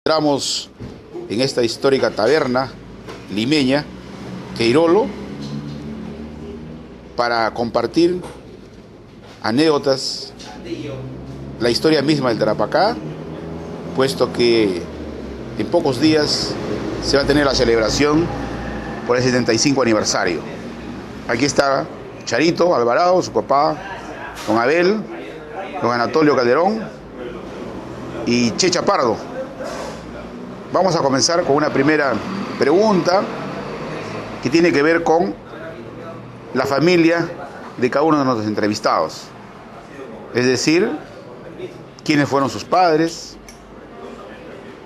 Entramos en esta histórica taberna limeña, Queirolo, para compartir anécdotas, la historia misma del Tarapacá, puesto que en pocos días se va a tener la celebración por el 75 aniversario. Aquí está Charito Alvarado, su papá, don Abel, don Anatolio Calderón y Checha Pardo. Vamos a comenzar con una primera pregunta que tiene que ver con la familia de cada uno de nuestros entrevistados. Es decir, quiénes fueron sus padres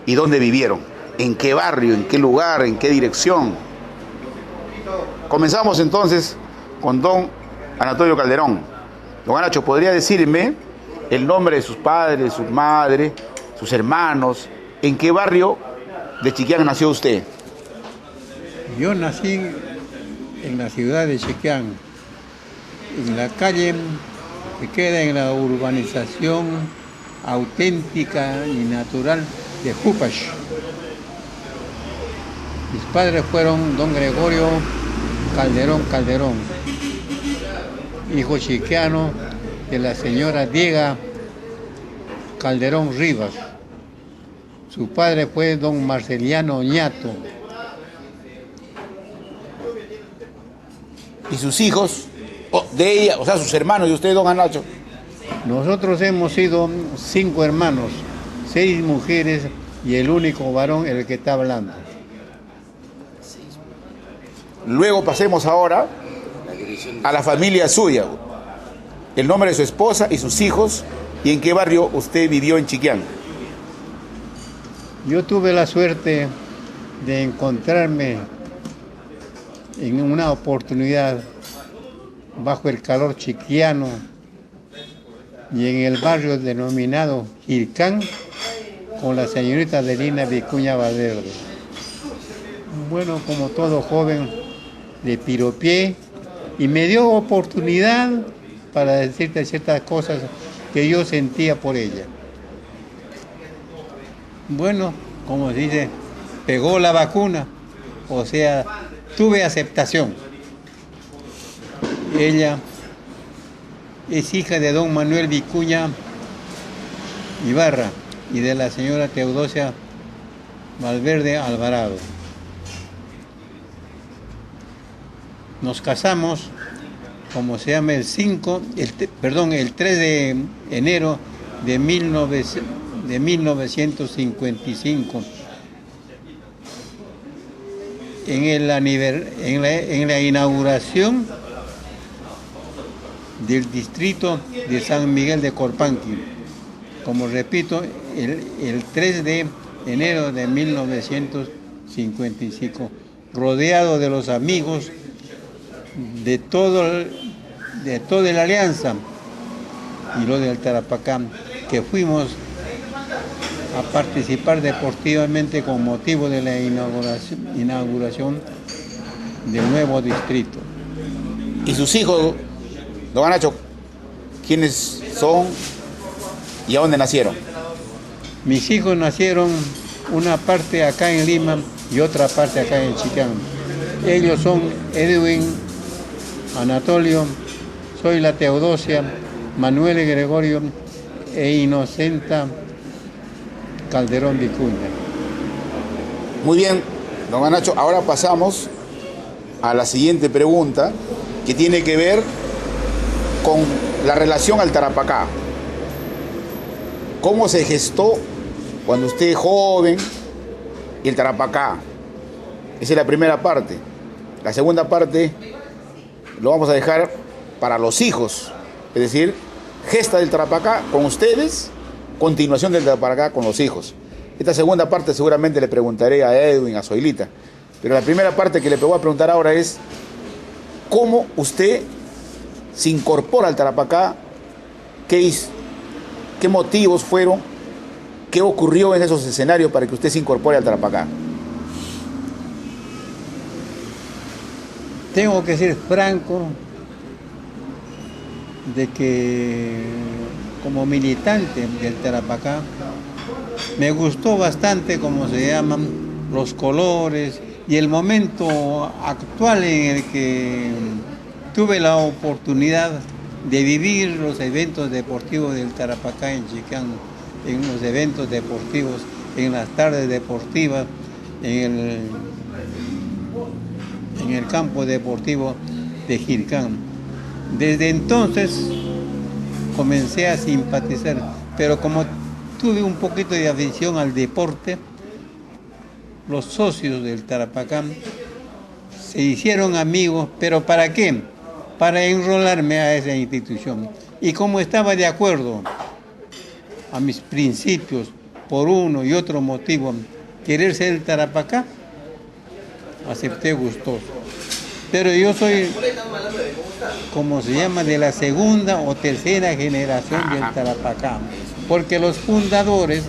y dónde vivieron, en qué barrio, en qué lugar, en qué dirección. Comenzamos entonces con don Anatolio Calderón. Don Anacho, ¿podría decirme el nombre de sus padres, su madre, sus hermanos? ¿En qué barrio de Chiquián nació usted? Yo nací en la ciudad de Chiquián, en la calle que queda en la urbanización auténtica y natural de Jupash. Mis padres fueron don Gregorio Calderón, hijo chiquiano de la señora Diega Calderón Rivas. Su padre fue don Marceliano Oñato. ¿Y sus hijos? De ella, o sea, sus hermanos, y usted, don Anacho. Nosotros hemos sido 5 hermanos, 6 mujeres y el único varón el que está hablando. Luego pasemos ahora a la familia suya. El nombre de su esposa y sus hijos, y en qué barrio usted vivió en Chiquián. Yo tuve la suerte de encontrarme en una oportunidad bajo el calor chiquiano y en el barrio denominado Jircán con la señorita Adelina Vicuña Valverde. Bueno, como todo joven, le piropié y me dio oportunidad para decirte ciertas cosas que yo sentía por ella. Bueno, como se dice, pegó la vacuna, o sea, tuve aceptación. Ella es hija de don Manuel Vicuña Ibarra y de la señora Teodosia Valverde Alvarado. Nos casamos, como se llama, el 3 de enero de 1955 en la inauguración del distrito de San Miguel de Corpanqui. Como repito, el 3 de enero de 1955, rodeado de los amigos de toda la alianza y lo del Tarapacá, que fuimos a participar deportivamente con motivo de la inauguración del nuevo distrito. ¿Y sus hijos, don Anacho, quiénes son y a dónde nacieron? Mis hijos nacieron una parte acá en Lima y otra parte acá en Chiquián. Ellos son Edwin, Anatolio, soy la Teodosia, Manuel Gregorio e Inocenta Calderón Vicuña. Muy bien, don Anacho, ahora pasamos a la siguiente pregunta que tiene que ver con la relación al Tarapacá. ¿Cómo se gestó cuando usted es joven el Tarapacá? Esa es la primera parte. La segunda parte lo vamos a dejar para los hijos, es decir, gesta del Tarapacá con ustedes, continuación del Tarapacá con los hijos. Esta segunda parte seguramente le preguntaré a Edwin, a Zoilita, pero la primera parte que le voy a preguntar ahora es ¿cómo usted se incorpora al Tarapacá? ¿Qué motivos fueron? ¿Qué ocurrió en esos escenarios para que usted se incorpore al Tarapacá? Tengo que ser franco de que como militante del Tarapacá Me gustó bastante, como se llaman, los colores y el momento actual en el que tuve la oportunidad de vivir los eventos deportivos del Tarapacá en Chicán, en los eventos deportivos, en las tardes deportivas, en el campo deportivo de Jircán. Desde entonces comencé a simpatizar, pero como tuve un poquito de afición al deporte, los socios del Tarapacán se hicieron amigos, pero ¿para qué? Para enrolarme a esa institución. Y como estaba de acuerdo a mis principios, por uno y otro motivo, querer ser el Tarapacá, acepté gustoso. Pero yo soy, como se llama, de la segunda o tercera generación del Tarapacá, porque los fundadores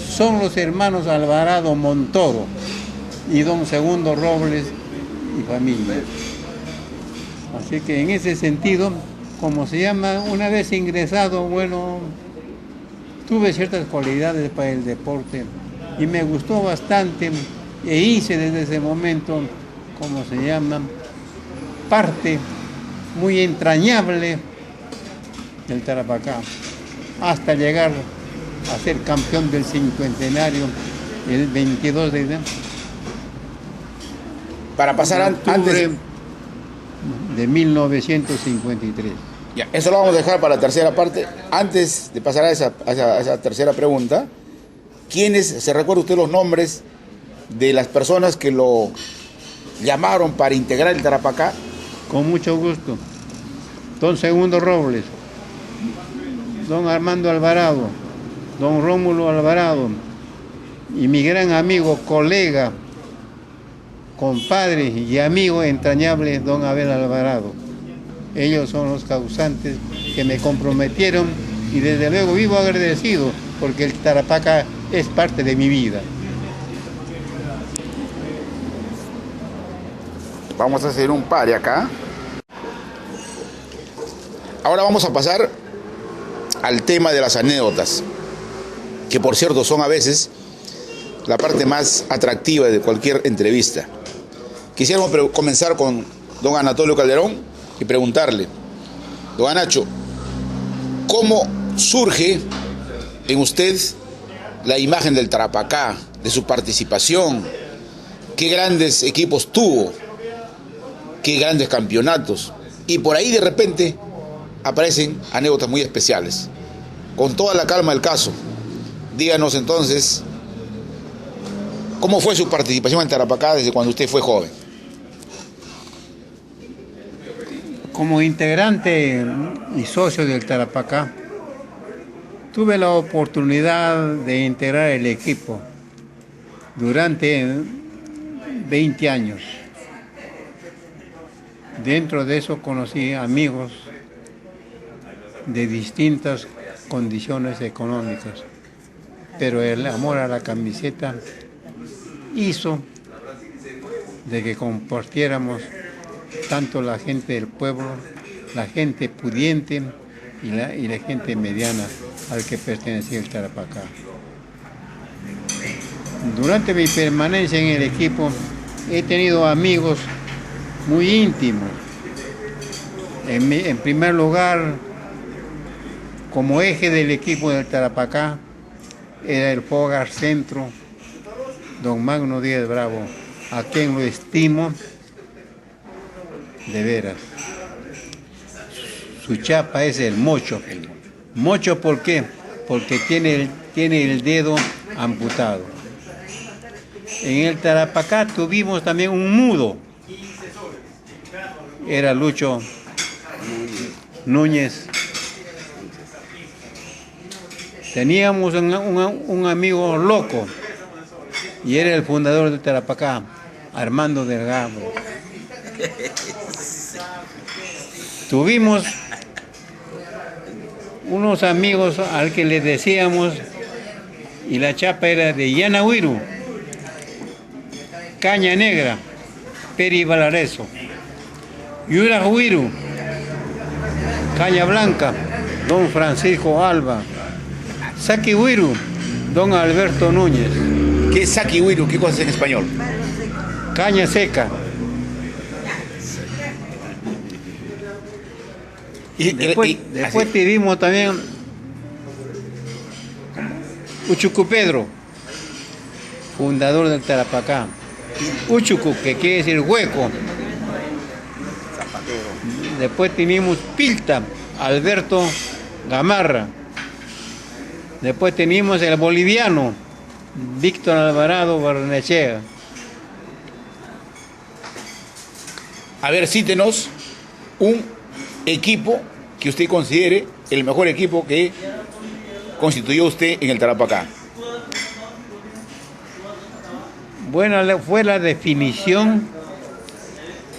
son los hermanos Alvarado Montoro y don Segundo Robles y familia. Así que en ese sentido, como se llama, una vez ingresado, bueno, tuve ciertas cualidades para el deporte y me gustó bastante e hice desde ese momento, como se llama, parte muy entrañable del Tarapacá, hasta llegar a ser campeón del cincuentenario el 22 de Para pasar antes de 1953. Ya, eso lo vamos a dejar para la tercera parte. Antes de pasar a esa tercera pregunta, ¿se recuerda usted los nombres de las personas que lo llamaron para integrar el Tarapacá? Con mucho gusto. Don Segundo Robles, don Armando Alvarado, don Rómulo Alvarado y mi gran amigo, colega, compadre y amigo entrañable, don Abel Alvarado. Ellos son los causantes que me comprometieron y desde luego vivo agradecido porque el Tarapacá es parte de mi vida. Vamos a hacer un par acá. Ahora vamos a pasar al tema de las anécdotas, que por cierto son a veces la parte más atractiva de cualquier entrevista. Quisiéramos comenzar con don Anatolio Calderón y preguntarle, don Anacho, ¿cómo surge en usted la imagen del Tarapacá, de su participación? ¿Qué grandes equipos tuvo? ¿Qué grandes campeonatos? Y por ahí de repente aparecen anécdotas muy especiales. Con toda la calma del caso, díganos entonces, ¿cómo fue su participación en Tarapacá desde cuando usted fue joven? Como integrante y socio del Tarapacá, tuve la oportunidad de integrar el equipo durante 20 años. Dentro de eso conocí amigos de distintas condiciones económicas, pero el amor a la camiseta hizo de que compartiéramos tanto la gente del pueblo, la gente pudiente y la gente mediana al que pertenecía el Tarapacá. Durante mi permanencia en el equipo he tenido amigos muy íntimos. En primer lugar, como eje del equipo del Tarapacá, era el Fogar Centro, don Magno Díaz Bravo, a quien lo estimo de veras. Su chapa es el mocho. ¿Mocho por qué? Porque tiene el dedo amputado. En el Tarapacá tuvimos también un mudo. Era Lucho Núñez. Teníamos un amigo loco y era el fundador del Tarapacá, Armando Delgado. Tuvimos unos amigos al que les decíamos, y la chapa era de Yanahuiru, Caña Negra, Peri Valareso, Yurahuiru, Caña Blanca, don Francisco Alba, Saquihuiru, Don Alberto Núñez. ¿Qué es saquihuiro? ¿Qué cosa es en español? Caña seca. Después tuvimos también Uchucu Pedro, fundador del Tarapacá. Uchucu, que quiere decir hueco. Después tenemos Pilta, Alberto Gamarra. Después tenemos el boliviano, Víctor Alvarado Barnechea. A ver, cítenos un equipo que usted considere el mejor equipo que constituyó usted en el Tarapacá. Buena fue la definición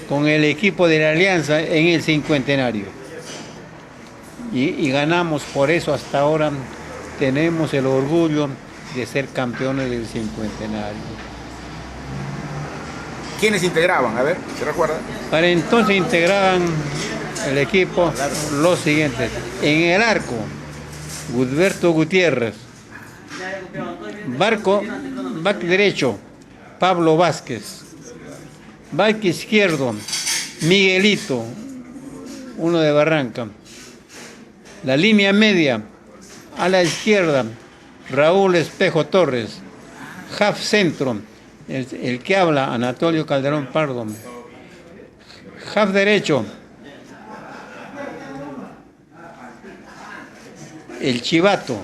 con el equipo de la Alianza en el cincuentenario. Y ganamos, por eso hasta ahora tenemos el orgullo de ser campeones del cincuentenario. ¿Quiénes integraban? A ver, ¿se recuerda? Para entonces integraban el equipo los siguientes. En el arco, Gudberto Gutiérrez. Back derecho, Pablo Vázquez. Back izquierdo, Miguelito, uno de Barranca. La línea media, a la izquierda, Raúl Espejo Torres. Half centro, el que habla, Anatolio Calderón Pardo. Half derecho, el Chivato.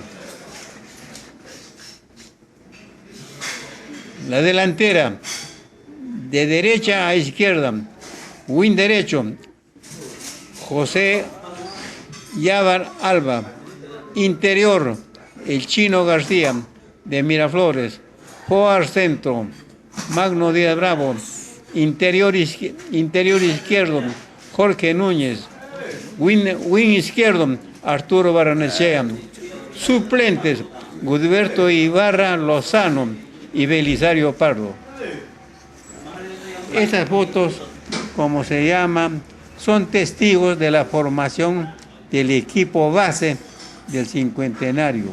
La delantera, de derecha a izquierda, wing derecho, José Yabar Alba. Interior, el Chino García, de Miraflores. Forward centro, Magno Díaz Bravo. Interior izquierdo, Jorge Núñez. Wing izquierdo, Arturo Barnechea. Suplentes, Gudberto Ibarra Lozano y Belisario Pardo. Estas fotos, como se llaman, son testigos de la formación del equipo base del cincuentenario.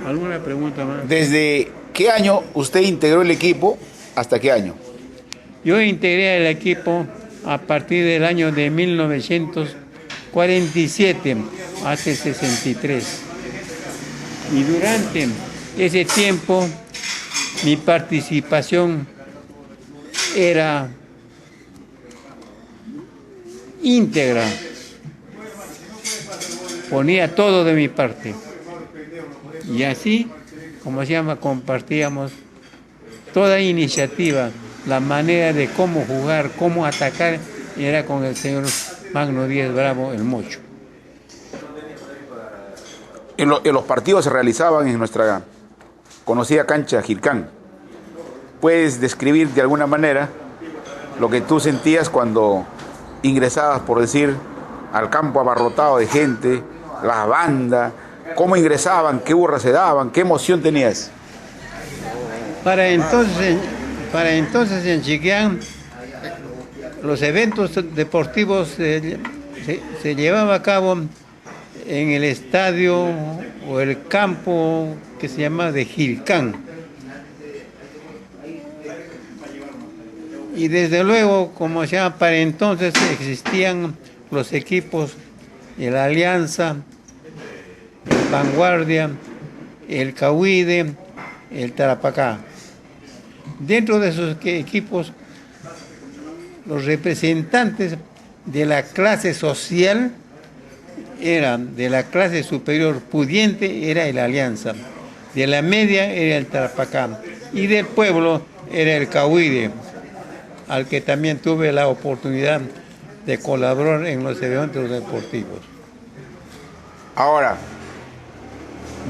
¿Alguna pregunta más? ¿Desde qué año usted integró el equipo hasta qué año? Yo integré el equipo a partir del año de 1947 hasta el 63. Y durante ese tiempo mi participación era íntegra. Ponía todo de mi parte. Y así, como se llama, compartíamos toda iniciativa, la manera de cómo jugar, cómo atacar, era con el señor Magno Díaz Bravo, el Mocho. En los partidos se realizaban en nuestra conocida cancha Jircán. ¿Puedes describir de alguna manera lo que tú sentías cuando ingresabas, por decir, al campo abarrotado de gente, la banda, cómo ingresaban, qué burra se daban, qué emoción tenías? Para entonces en Chiquián, los eventos deportivos se llevaban a cabo en el estadio o el campo que se llama de Jircán. Y desde luego, como se llama, para entonces existían los equipos, el Alianza, el Vanguardia, el Cahuide, el Tarapacá. Dentro de esos equipos, los representantes de la clase social eran, de la clase superior pudiente era el Alianza, de la media era el Tarapacá y del pueblo era el Cahuide, al que también tuve la oportunidad de colaborar en los eventos deportivos. Ahora,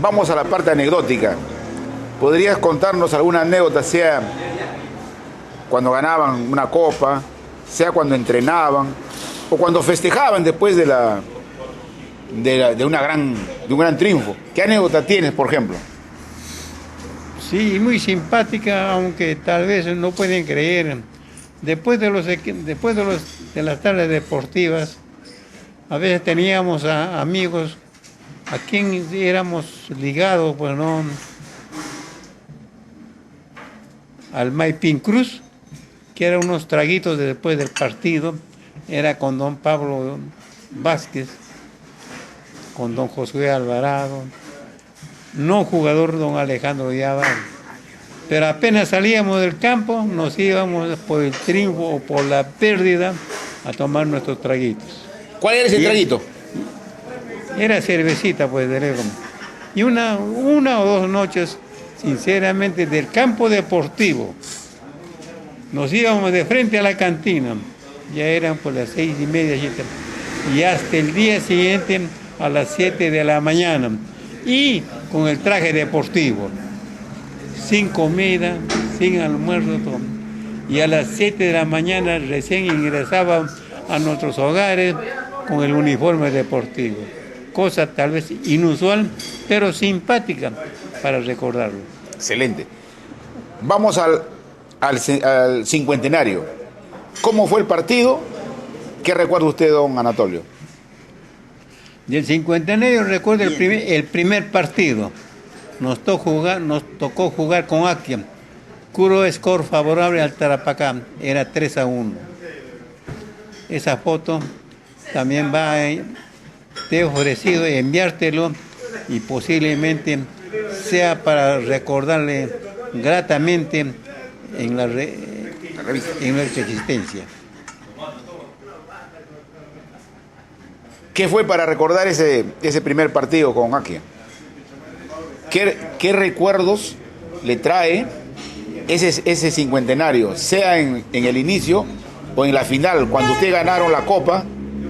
vamos a la parte anecdótica. ¿Podrías contarnos alguna anécdota, sea cuando ganaban una copa, sea cuando entrenaban o cuando festejaban después de un gran triunfo? ¿Qué anécdota tienes, por ejemplo? Sí, muy simpática, aunque tal vez no pueden creer. Después de las tardes deportivas, a veces teníamos amigos a quien éramos ligados, pues no, al Maipín Cruz, que eran unos traguitos después del partido, era con don Pablo Vázquez, con don Josué Alvarado, no jugador don Alejandro Llava, pero apenas salíamos del campo, nos íbamos por el triunfo o por la pérdida a tomar nuestros traguitos. ¿Cuál era ese traguito? Era cervecita, pues, de lejos. Y una o dos noches, sinceramente, del campo deportivo, nos íbamos de frente a la cantina. Ya eran por las 6:30, 7. Y hasta el día siguiente a las 7 de la mañana. Y con el traje deportivo. Sin comida, sin almuerzo, todo. Y a las 7 de la mañana recién ingresaban a nuestros hogares con el uniforme deportivo. Cosa tal vez inusual, pero simpática para recordarlo. Excelente. Vamos al cincuentenario. ¿Cómo fue el partido? ¿Qué recuerda usted, don Anatolio? Del cincuentenario recuerdo el primer partido. Nos tocó jugar con Akia. Puro score favorable al Tarapacá. Era 3-1. Esa foto también te he ofrecido enviártelo y posiblemente sea para recordarle gratamente en nuestra existencia. ¿Qué fue para recordar ese primer partido con Akia? ¿Qué recuerdos le trae ese cincuentenario, sea en el inicio o en la final, cuando ustedes ganaron la Copa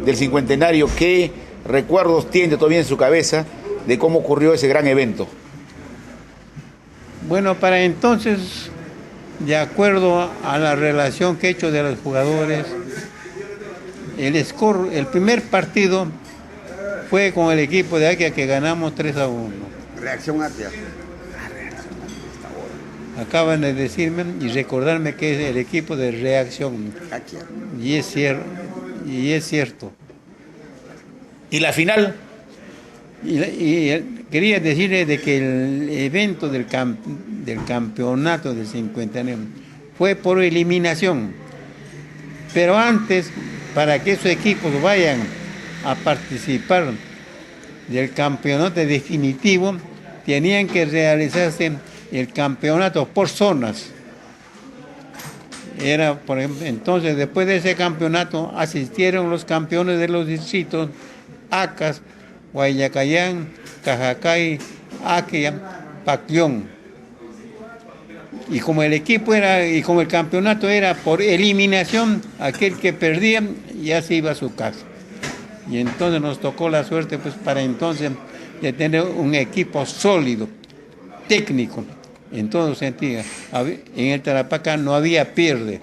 del cincuentenario? ¿Qué recuerdos tiene todavía en su cabeza de cómo ocurrió ese gran evento? Bueno, para entonces, de acuerdo a la relación que he hecho de los jugadores, el primer partido fue con el equipo de Akia que ganamos 3-1. Reacción Akia. Acaban de decirme y recordarme que es el equipo de Reacción Akia. Y es cierto. ¿Y la final? Quería decirle de que el evento del campeonato del cincuentenario fue por eliminación. Pero antes, para que esos equipos vayan a participar del campeonato definitivo, tenían que realizarse el campeonato por zonas. Era, por ejemplo, entonces, después de ese campeonato, asistieron los campeones de los distritos Acas, Guayacayán, Cajacay, Akia, Paclón. Y como el campeonato era por eliminación, aquel que perdía ya se iba a su casa. Y entonces nos tocó la suerte, pues, para entonces, de tener un equipo sólido, técnico, en todo sentido. En el Tarapacá no había pierde.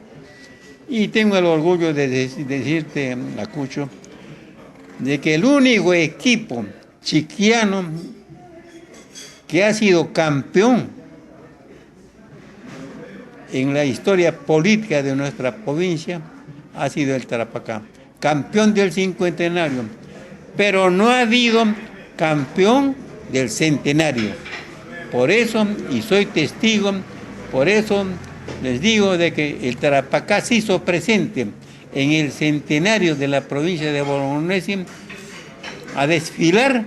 Y tengo el orgullo de decirte, Acucho, de que el único equipo chiquiano que ha sido campeón en la historia política de nuestra provincia ha sido el Tarapacá, campeón del cincuentenario, pero no ha habido campeón del centenario. Por eso, y soy testigo, por eso les digo de que el Tarapacá se hizo presente en el centenario de la provincia de Bolognesi a desfilar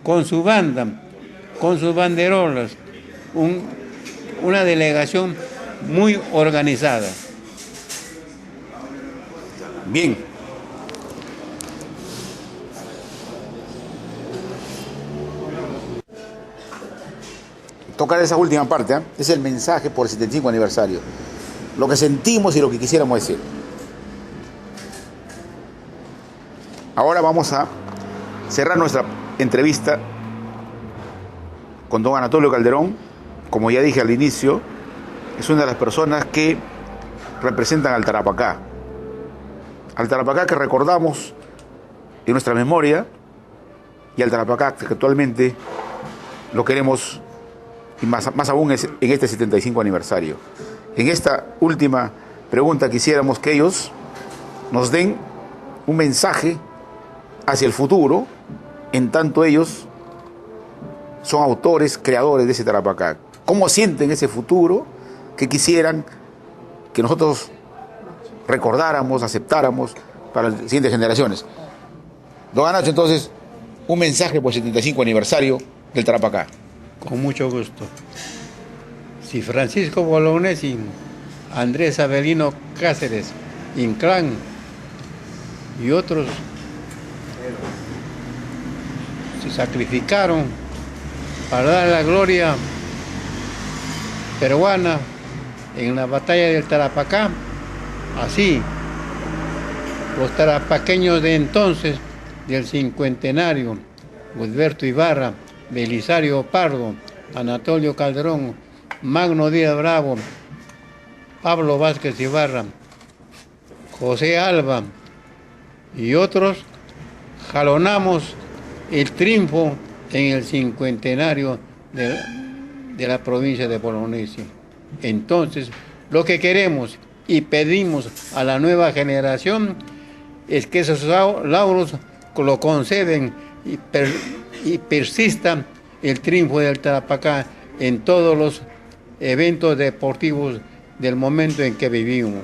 con su banda, con sus banderolas, una delegación muy organizada. Bien. Tocar esa última parte, es el mensaje por el 75 aniversario. Lo que sentimos y lo que quisiéramos decir. Ahora vamos a cerrar nuestra entrevista con don Anatolio Calderón. Como ya dije al inicio, es una de las personas que representan al Tarapacá. Al Tarapacá que recordamos en nuestra memoria y al Tarapacá que actualmente lo queremos, y más aún en este 75 aniversario. En esta última pregunta quisiéramos que ellos nos den un mensaje hacia el futuro, en tanto ellos son autores, creadores de ese Tarapacá. ¿Cómo sienten ese futuro que quisieran que nosotros recordáramos, aceptáramos para las siguientes generaciones? Don Anacho, entonces, un mensaje por el 75 aniversario del Tarapacá. Con mucho gusto. Si Francisco Bolognesi, Andrés Avelino Cáceres, Inclán y otros se sacrificaron para dar la gloria peruana en la batalla del Tarapacá, así los tarapaqueños de entonces, del cincuentenario, Gilberto Ibarra, Belisario Pardo, Anatolio Calderón, Magno Díaz Bravo, Pablo Vázquez Ibarra, José Alba y otros, jalonamos el triunfo en el cincuentenario de la provincia de Bolognesi. Entonces, lo que queremos y pedimos a la nueva generación es que esos lauros lo conceden y persista el triunfo del Tarapacá en todos los eventos deportivos del momento en que vivimos.